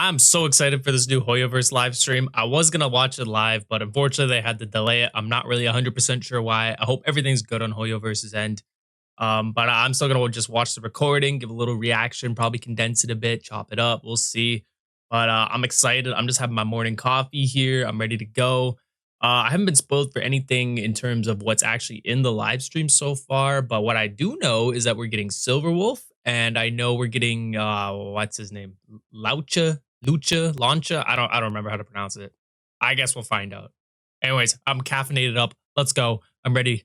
I'm so excited for this new Hoyoverse live stream. I was going to watch it live, but unfortunately they had to delay it. I'm not really 100% sure why. I hope everything's good on Hoyoverse's end. But I'm still going to just watch the recording, give a little reaction, probably condense it a bit, chop it up. We'll see. But I'm excited. I'm just having my morning coffee here. I'm ready to go. I haven't been spoiled for anything in terms of what's actually in the live stream so far. But what I do know is that we're getting Silverwolf. And I know we're getting, what's his name? Lucha. I don't remember how to pronounce it. I guess we'll find out. Anyways, I'm caffeinated up. Let's go. I'm ready.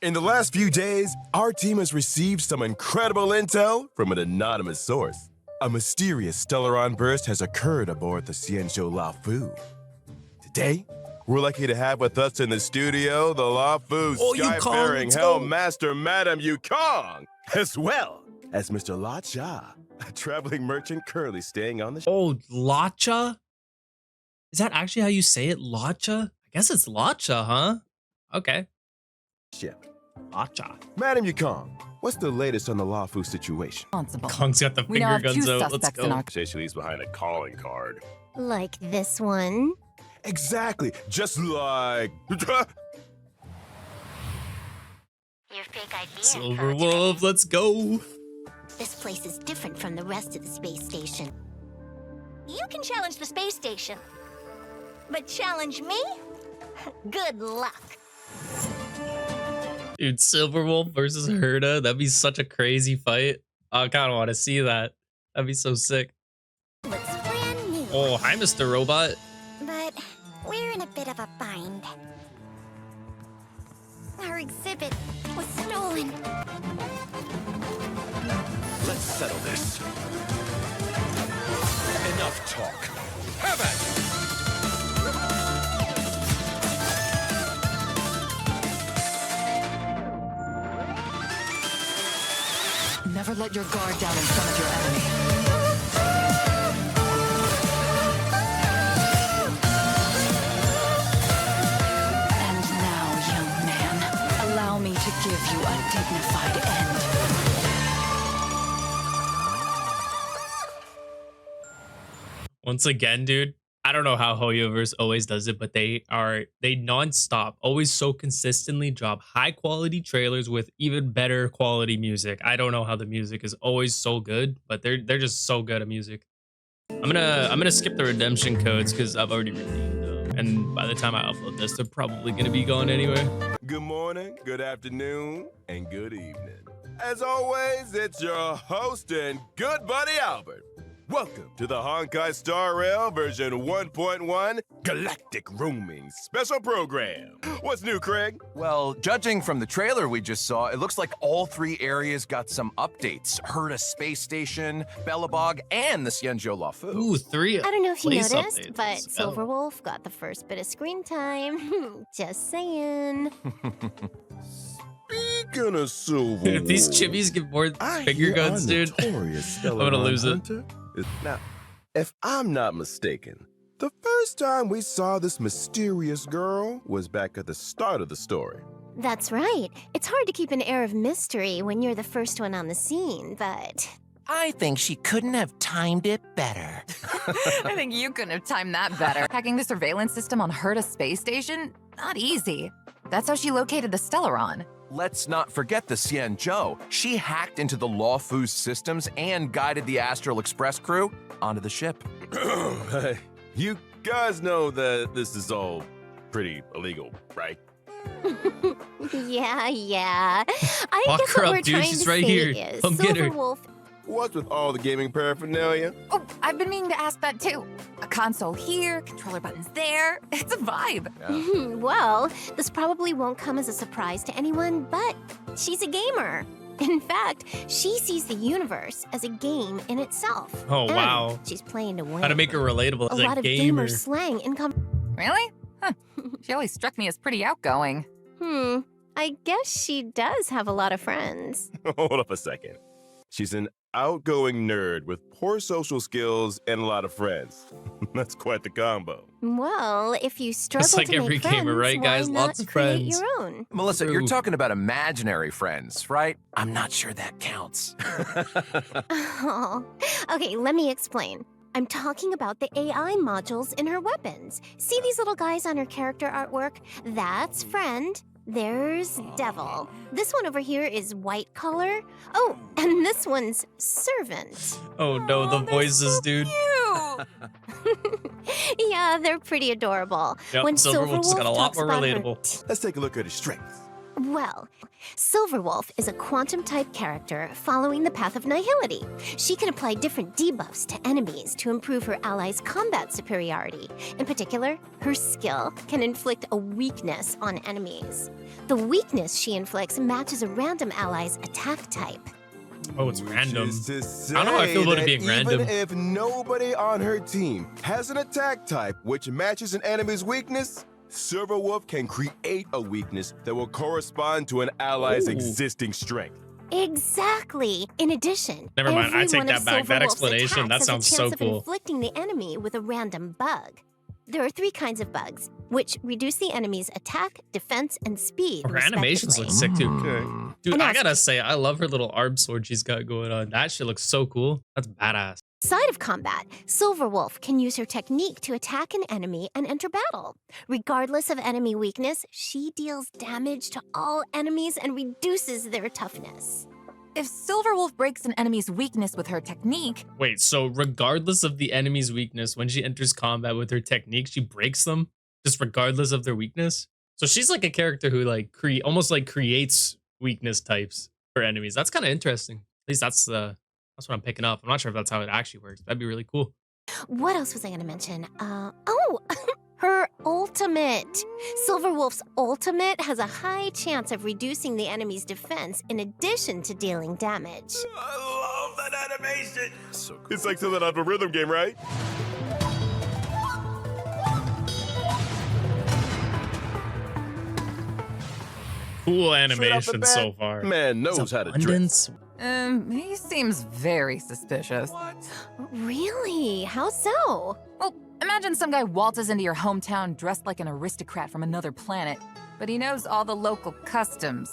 In the last few days, our team has received some incredible intel from an anonymous source. A mysterious Stellaron burst has occurred aboard the Xianzhou Lafu. Today, we're lucky to have with us in the studio the Lafu Skyfaring Hellmaster Madame Yukong, as well as Mr. La Cha, a traveling merchant currently staying on the ship. Oh, Lacha? Is that actually how you say it? Lacha? I guess it's Lacha, huh? Okay. Lacha. Madame Yukong, what's the latest on the Lafu situation? Kong's got the finger guns out. Let's go. Say she leaves behind a calling card. Like this one? Exactly, just like... Your fake idea. Silverwolf, let's go. This place is different from the rest of the space station. You can challenge the space station, but challenge me? Good luck. Dude, Silverwolf versus Herda. That'd be such a crazy fight. I kind of want to see that. That'd be so sick. Looks brand new. Oh, hi, Mr. Robot. But we're in a bit of a bind. Our exhibit was stolen. Let's settle this. Enough talk. Have it! Never let your guard down in front of your enemy. And now, young man, allow me to give you a dignified end. Once again, dude, I don't know how Hoyoverse always does it, but they nonstop, always so consistently drop high quality trailers with even better quality music. I don't know how the music is always so good, but they're just so good at music. I'm gonna skip the redemption codes because I've already redeemed them, and by the time I upload this, they're probably gonna be gone anyway. Good morning, good afternoon, and good evening. As always, it's your host and good buddy Albert. Welcome to the Honkai Star Rail version 1.1 Galactic Roaming Special Program. What's new, Craig? Well, judging from the trailer we just saw, it looks like all three areas got some updates. Herda Space Station, Belobog, and the Xianzhou Lafu. Ooh, three. I don't know if you place noticed, updates. but Silverwolf got the first bit of screen time. Just saying. Speaking of silver, If these chibis give more finger guns, dude, I'm gonna lose it. Now, if I'm not mistaken, the first time we saw this mysterious girl was back at the start of the story. That's right. It's hard to keep an air of mystery when you're the first one on the scene, but... I think she couldn't have timed it better. I think you couldn't have timed that better. Hacking the surveillance system on Herda Space Station? Not easy. That's how she located the Stellaron. Let's not forget the Xianzhou. She hacked into the Lafu's systems and guided the Astral Express crew onto the ship. Hey, you guys know that this is all pretty illegal, right? yeah. I Lock guess her what up, we're dude. trying She's to right say here. is Come get her. Silverwolf... What's with all the gaming paraphernalia? Oh, I've been meaning to ask that too. A console here, controller buttons there. It's a vibe. Yeah. Well, this probably won't come as a surprise to anyone, but she's a gamer. In fact, she sees the universe as a game in itself. Oh, And wow. she's playing to win. How to make her relatable a as lot a of gamer. gamer slang in Really? Huh. She always struck me as pretty outgoing. I guess she does have a lot of friends. Hold up a second. She's an outgoing nerd with poor social skills and a lot of friends. That's quite the combo. Well, if you struggle like to every make gamer, friends, right, guys? why not Lots of create friends. your own? Melissa, True. you're talking about imaginary friends, right? I'm not sure that counts. Oh. Okay, let me explain. I'm talking about the AI modules in her weapons. See these little guys on her character artwork? That's friend. There's devil. This one over here is white collar. Oh, and this one's servant. Oh no, the they're voices, so dude. cute. Yeah, they're pretty adorable. Yep, When Silverwolf's got a lot talks more about her relatable. Let's take a look at his strengths. Well, Silverwolf is a quantum-type character following the path of nihility. She can apply different debuffs to enemies to improve her allies' combat superiority. In particular, her skill can inflict a weakness on enemies. The weakness she inflicts matches a random ally's attack type. Oh, it's Which random. is to say I don't know how I feel about it that being even random. if nobody on her team has an attack type which matches an enemy's weakness, Silverwolf can create a weakness that will correspond to an ally's Ooh. existing strength. Exactly. In addition, Never mind, I every take one of that back. That Silverwolf's explanation, attacks that has sounds a so chance of cool. inflicting the enemy with a random bug. There are 3 kinds of bugs, which reduce the enemy's attack, defense, and speed. Her animations look respectively. sick too. Dude, And I also- gotta say, I love her little arm sword she's got going on. That shit looks so cool. That's badass. Side of combat, Silverwolf can use her technique to attack an enemy and enter battle. Regardless of enemy weakness, she deals damage to all enemies and reduces their toughness. If Silverwolf breaks an enemy's weakness with her technique, Wait, so regardless of the enemy's weakness, when she enters combat with her technique, she breaks them just regardless of their weakness? So she's like a character who like almost like creates weakness types for enemies. That's kind of interesting. At least that's what I'm picking up. I'm not sure if that's how it actually works. That'd be really cool. What else was I going to mention? Oh, her ultimate. Silverwolf's ultimate has a high chance of reducing the enemy's defense in addition to dealing damage. I love that animation. So cool. It's like something out of a rhythm game, right? Cool Straight off the animation bat, so far. Man knows how to dress. Abundance. he seems very suspicious. Really? How so? Well, imagine some guy waltzes into your hometown dressed like an aristocrat from another planet, but he knows all the local customs.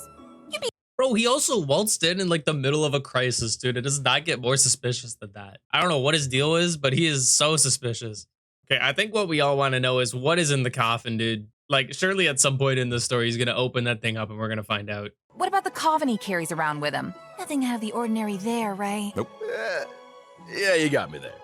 Bro, he also waltzed in like the middle of a crisis, dude. It does not get more suspicious than that. I don't know what his deal is, but he is so suspicious. Okay, I think what we all want to know is what is in the coffin, dude. Like, surely at some point in the story, he's going to open that thing up and we're going to find out. What about the coffin he carries around with him? Nothing out of the ordinary there, right? Nope. Yeah, you got me there.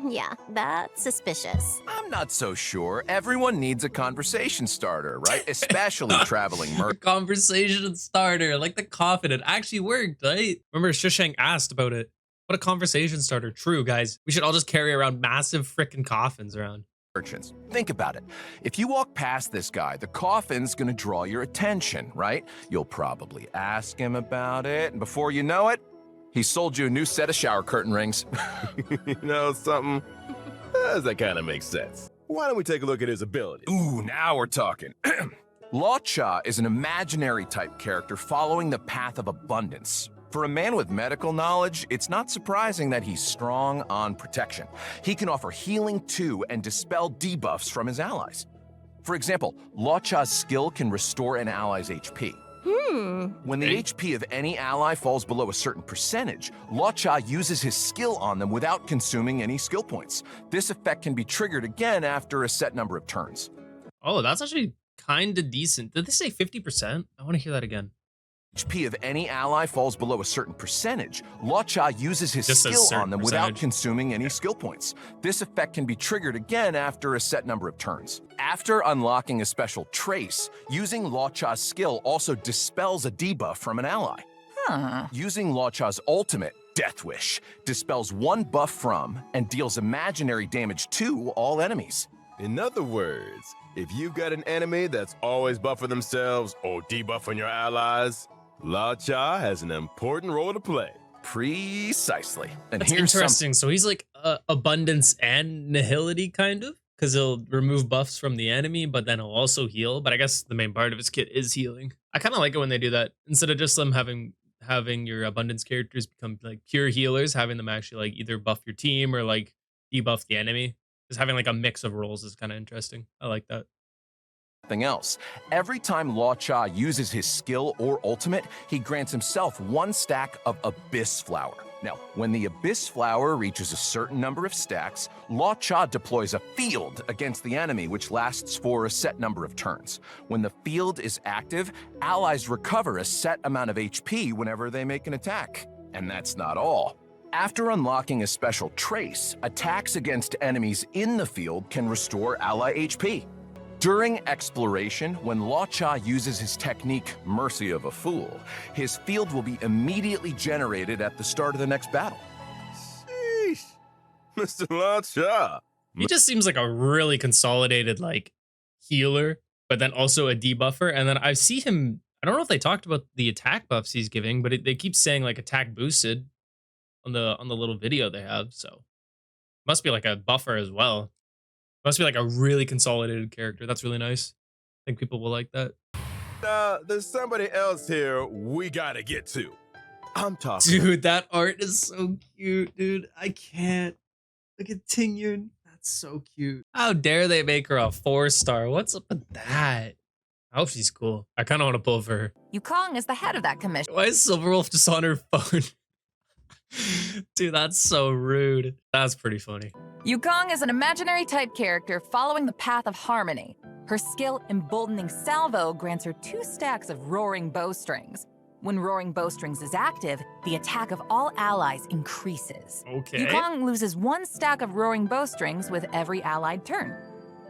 Yeah, that's suspicious. I'm not so sure. Everyone needs a conversation starter, right? Especially traveling A merc. conversation starter, like the coffin. It actually worked, right? Remember, Shishang asked about it. What a conversation starter. True, guys. We should all just carry around massive freaking coffins around. Merchants. Think about it. If you walk past this guy, the coffin's gonna draw your attention, right? You'll probably ask him about it, and before you know it, he sold you a new set of shower curtain rings. You know something? That kind of makes sense. Why don't we take a look at his abilities? Ooh, now we're talking. Law Cha is an imaginary type character following the path of abundance. For a man with medical knowledge, it's not surprising that he's strong on protection. He can offer healing to and dispel debuffs from his allies. For example, Law Cha's skill can restore an ally's HP. When the HP of any ally falls below a certain percentage, Law Cha uses his skill on them without consuming any skill points. This effect can be triggered again after a set number of turns. Oh, that's actually kind of decent. Did they say 50%? I want to hear that again. HP of any ally falls below a certain percentage, Law Cha uses his Just a skill certain on them without percentage. consuming any skill points. This effect can be triggered again after a set number of turns. After unlocking a special trace, using Law Cha's skill also dispels a debuff from an ally. Huh. Using Law Cha's ultimate, Death Wish, dispels one buff from and deals imaginary damage to all enemies. In other words, if you've got an enemy that's always buffing themselves or debuffing your allies, La Cha has an important role to play. Precisely. And That's here's interesting. So he's like abundance and nihility, kind of, because he'll remove buffs from the enemy, but then he'll also heal. But I guess the main part of his kit is healing. I kind of like it when they do that instead of just them having having your abundance characters become like pure healers, having them actually like either buff your team or like debuff the enemy. Just having like a mix of roles is kind of interesting. I like that. Something else. Every time Law Cha uses his skill or ultimate, he grants himself 1 stack of Abyss Flower. Now, when the Abyss Flower reaches a certain number of stacks, Law Cha deploys a field against the enemy, which lasts for a set number of turns. When the field is active, allies recover a set amount of HP whenever they make an attack. And that's not all. After unlocking a special trace, attacks against enemies in the field can restore ally HP. During exploration, when Law Cha uses his technique, Mercy of a Fool, his field will be immediately generated at the start of the next battle. Sheesh. Mr. Law Cha. He just seems like a really consolidated like healer, but then also a debuffer. And then I see him, I don't know if they talked about the attack buffs he's giving, but they keep saying like attack boosted on the little video they have. So must be like a buffer as well. Must be like a really consolidated character. That's really nice. I think people will like that. There's somebody else here we gotta get to. I'm talking. Dude, that art is so cute, dude. I can't. Look at Tingyun. That's so cute. How dare they make her a 4-star? What's up with that? I hope she's cool. I kind of want to pull for her. Yukong is the head of that commission. Why is Silverwolf just on her phone? Dude, that's so rude. That's pretty funny. Yukong is an imaginary type character following the path of harmony. Her skill, Emboldening Salvo, grants her 2 stacks of Roaring Bowstrings. When Roaring Bowstrings is active, the attack of all allies increases. Okay. Yukong loses 1 stack of Roaring Bowstrings with every allied turn.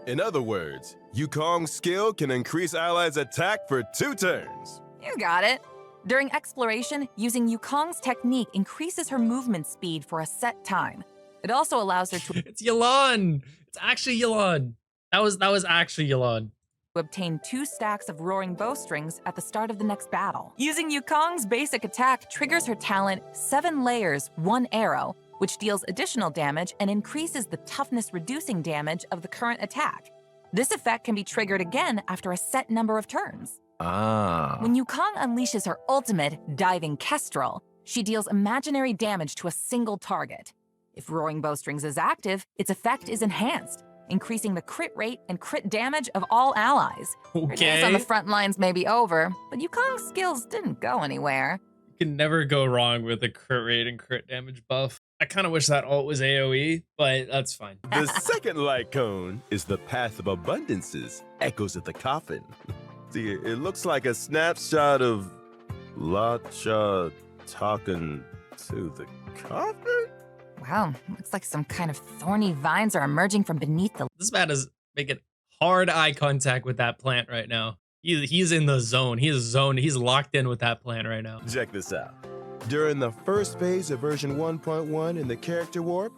In other words, Yukong's skill can increase allies' attack for 2 turns. You got it. During exploration, using Yukong's technique increases her movement speed for a set time. It also allows her to It's Yelan. It's actually Yelan. That was actually Yelan. obtain 2 stacks of Roaring Bowstrings at the start of the next battle. Using Yukong's basic attack triggers her talent 7 layers, 1 arrow, which deals additional damage and increases the toughness reducing damage of the current attack. This effect can be triggered again after a set number of turns. When Yukong unleashes her ultimate, Diving Kestrel, she deals imaginary damage to a single target. If Roaring Bowstrings is active, its effect is enhanced, increasing the crit rate and crit damage of all allies. Her days on the front lines may be over, but Yukong's skills didn't go anywhere. You can never go wrong with a crit rate and crit damage buff. I kind of wish that ult was AoE, but that's fine. The second light cone is the Path of Abundances, Echoes of the Coffin. See, it looks like a snapshot of Law Cha talking to the coffin? Wow, looks like some kind of thorny vines are emerging from beneath the... This man is making hard eye contact with that plant right now. He's in the zone. He's locked in with that plant right now. Check this out. During the first phase of version 1.1 in the character warp,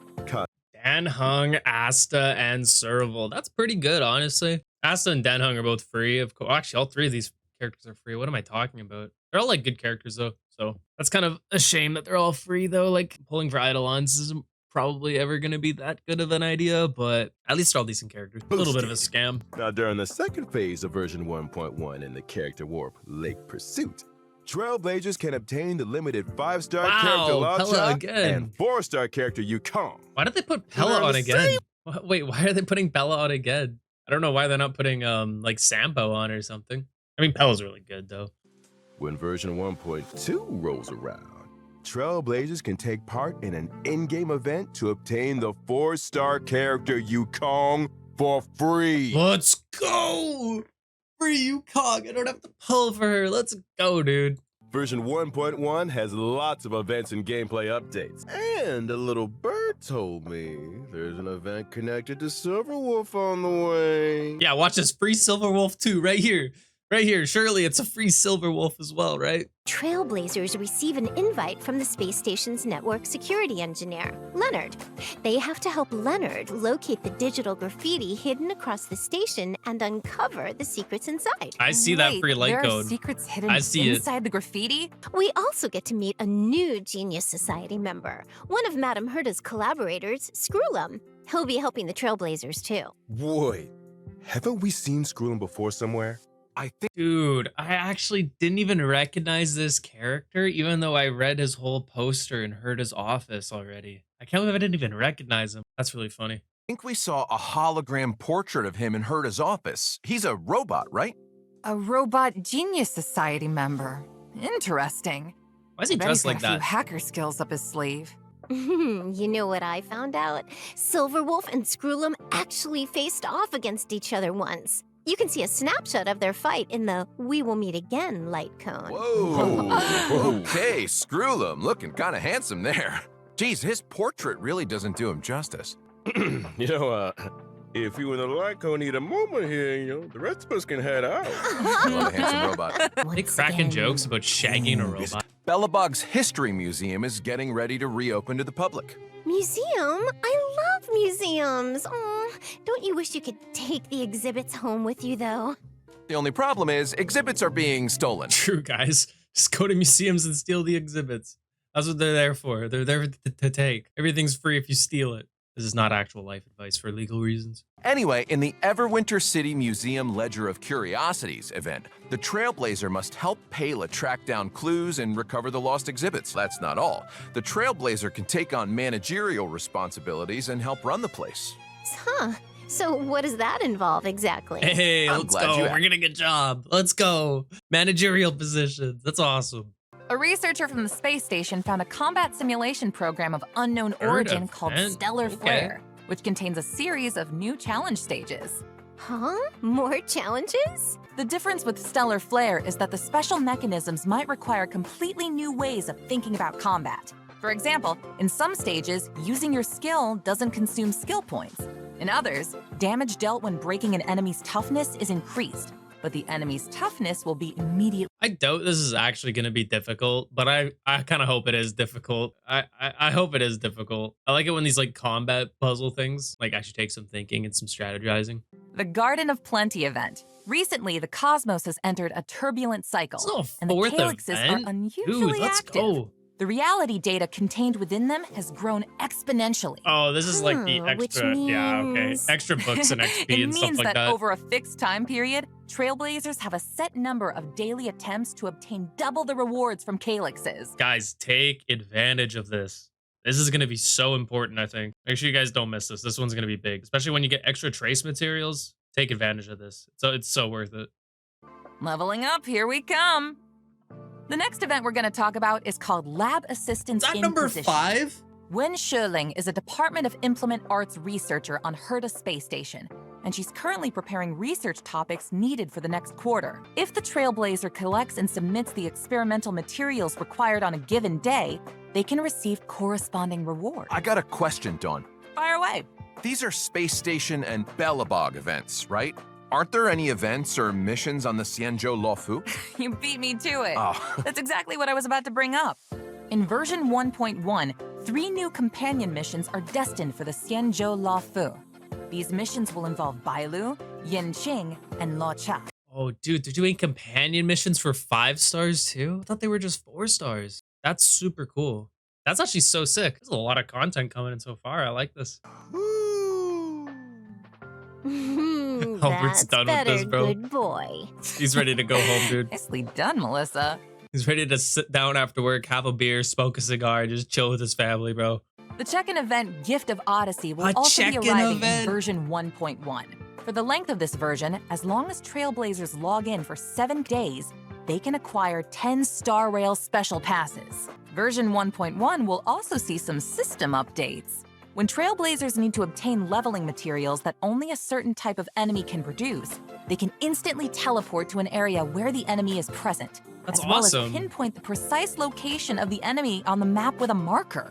Danhung, Asta, and Serval. That's pretty good, honestly. Asta and Danhung are both free. Of course, actually, all 3 of these characters are free. What am I talking about? They're all like good characters though, so that's kind of a shame that they're all free though. Like pulling for Eidolons isn't probably ever gonna be that good of an idea, but at least they're all decent characters. A little bit of a scam. Now, during the second phase of version 1.1 in the character warp, Lake Pursuit, Trailblazers can obtain the limited 5-star character Law Pella Cha again. and 4-star character Yukong. Why did they put Pella on again? Wait, why are they putting Pella on again? I don't know why they're not putting like Sampo on or something. I mean, Pella's really good though. When version 1.2 rolls around, Trailblazers can take part in an in-game event to obtain the 4-star character Yukong for free. Let's go! Free Yukong. I don't have to pull for her. Let's go, dude. Version 1.1 has lots of events and gameplay updates. And a little bird told me there's an event connected to Silverwolf on the way. Yeah, watch this. Free Silverwolf 2 right here. Right here. Surely it's a free Silverwolf as well, right? Trailblazers receive an invite from the space station's network security engineer, Leonard. They have to help Leonard locate the digital graffiti hidden across the station and uncover the secrets inside. I see that free light there code. are secrets hidden I see it. inside the graffiti? We also get to meet a new Genius Society member, one of Madame Herda's collaborators, Screwlum. He'll be helping the Trailblazers too. Boy, haven't we seen Skrullin before somewhere? I think Dude, I actually didn't even recognize this character, even though I read his whole poster and heard his office already. I can't believe I didn't even recognize him. That's really funny. we saw a hologram portrait of him in Herta's office. He's a robot, right? A robot genius society member. Interesting. Why is he Bet dressed he's got like a few that? hacker skills up his sleeve. You know what I found out? Silverwolf and Skrullum actually faced off against each other once. You can see a snapshot of their fight in the "We Will Meet Again" light cone. Whoa. Okay, Skrullum, looking kind of handsome there. Geez, his portrait really doesn't do him justice. You know, if you and the Lyco need a moment here, you know, the rest of us can head out. What a handsome robot. They Once cracking again, jokes about shagging a robot. Belobog's History Museum is getting ready to reopen to the public. Museum? I love museums. Oh, don't you wish you could take the exhibits home with you, though? The only problem is exhibits are being stolen. True, guys. Just go to museums and steal the exhibits. That's what they're there for. They're there to take. Everything's free if you steal it. This is not actual life advice for legal reasons. Anyway, in the Everwinter City Museum Ledger of Curiosities event, the Trailblazer must help Pela track down clues and recover the lost exhibits. That's not all. The Trailblazer can take on managerial responsibilities and help run the place. Huh. So what does that involve exactly? Hey, I'm let's glad go. you We're getting a job. Let's go. Managerial positions. That's awesome. A researcher from the space station found a combat simulation program of unknown Heard origin of called it. Stellar Okay. Flare, which contains a series of new challenge stages. Huh? More challenges? The difference with Stellar Flare is that the special mechanisms might require completely new ways of thinking about combat. For example, in some stages, using your skill doesn't consume skill points. In others, damage dealt when breaking an enemy's toughness is increased, but the enemy's toughness will be immediately. I doubt this is actually going to be difficult, but I kind of hope it is difficult. I hope it is difficult. I like it when these like combat puzzle things like actually take some thinking and some strategizing. The Garden of Plenty event. Recently, the cosmos has entered a turbulent cycle, It's not a and the fourth calyxes event. are unusually Dude, let's active. go. The reality data contained within them has grown exponentially. Oh, this is like the Which extra, yeah, okay, means- extra books and XP It and stuff means like that that. over a fixed time period, Trailblazers have a set number of daily attempts to obtain double the rewards from calyxes. Guys, take advantage of this. This is going to be so important, I think. Make sure you guys don't miss this. This one's going to be big, especially when you get extra trace materials. Take advantage of this. So it's so worth it. Leveling up, here we come. The next event we're going to talk about is called Lab Assistance in Position. Wen Sherling is a Department of Implement Arts researcher on Herta Space Station, and she's currently preparing research topics needed for the next quarter. If the Trailblazer collects and submits the experimental materials required on a given day, they can receive corresponding rewards. I got a question, Dawn. Fire away. These are Space Station and Belobog events, right? Aren't there any events or missions on the Xianzhou Luofu? You beat me to it. Oh. That's exactly what I was about to bring up. In version 1.1, 3 new companion missions are destined for the Xianzhou Luofu. These missions will involve Bailu, Yanqing, and Luocha. Oh, dude, they're doing companion missions for 5 stars too? I thought they were just 4 stars. That's super cool. That's actually so sick. There's a lot of content coming in so far. I like this. Albert's That's done with better, this, bro. good boy. He's ready to go home, dude. Nicely done, Melissa. He's ready to sit down after work, have a beer, smoke a cigar, just chill with his family, bro. The check-in event Gift of Odyssey will A also be check-in arriving event? in version 1.1. For the length of this version, as long as Trailblazers log in for 7 days, they can acquire 10 Star Rail Special Passes. Version 1.1 will also see some system updates. When Trailblazers need to obtain leveling materials that only a certain type of enemy can produce, they can instantly teleport to an area where the enemy is present, That's as well awesome. as pinpoint the precise location of the enemy on the map with a marker.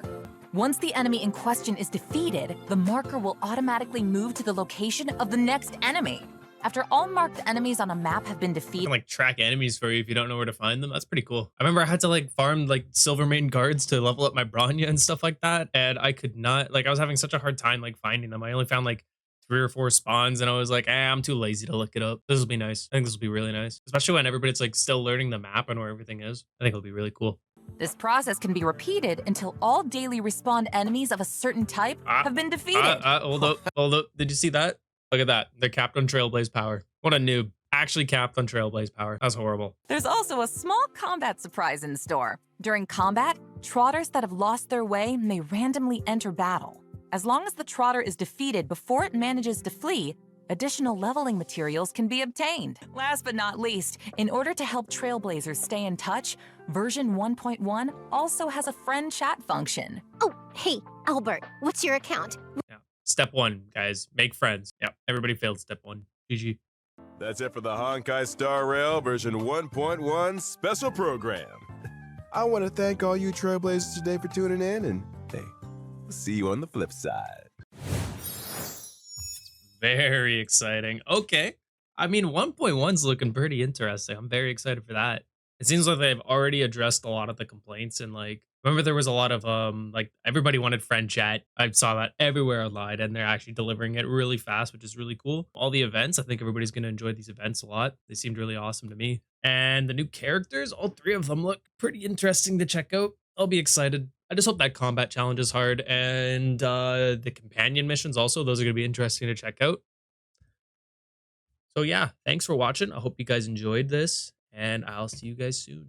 Once the enemy in question is defeated, the marker will automatically move to the location of the next enemy. After all marked enemies on a map have been You defeated, can like track enemies for you if you don't know where to find them. That's pretty cool. I remember I had to like farm like silver main guards to level up my Bronya and stuff like that. And I could not, like, I was having such a hard time like finding them. I only found like 3 or 4 spawns and I was like, I'm too lazy to look it up. This will be nice. I think this will be really nice. Especially when everybody's like still learning the map and where everything is. I think it'll be really cool. this process can be repeated until all daily respawn enemies of a certain type have been defeated. Hold up. Did you see that? Look at that. They're capped on Trailblaze power. What a noob. Actually capped on Trailblaze power. That's horrible. There's also a small combat surprise in store. During combat, trotters that have lost their way may randomly enter battle. As long as the trotter is defeated before it manages to flee, additional leveling materials can be obtained. Last but not least, in order to help Trailblazers stay in touch, version 1.1 also has a friend chat function. Oh, hey, Albert, what's your account? Yeah. Step 1, guys, make friends. Yeah, everybody failed step 1. GG. That's it for the Honkai Star Rail version 1.1 special program. I want to thank all you Trailblazers today for tuning in, and hey, we'll see you on the flip side. Very exciting. Okay. I mean, 1.1's looking pretty interesting. I'm very excited for that. It seems like they've already addressed a lot of the complaints, and like, remember there was a lot of like everybody wanted friend chat. I saw that everywhere online, and they're actually delivering it really fast, which is really cool. All the events, I think everybody's going to enjoy these events a lot. They seemed really awesome to me. And the new characters, all 3 of them look pretty interesting to check out. I'll be excited. I just hope that combat challenge is hard, and the companion missions also, those are going to be interesting to check out. So yeah, thanks for watching. I hope you guys enjoyed this, and I'll see you guys soon.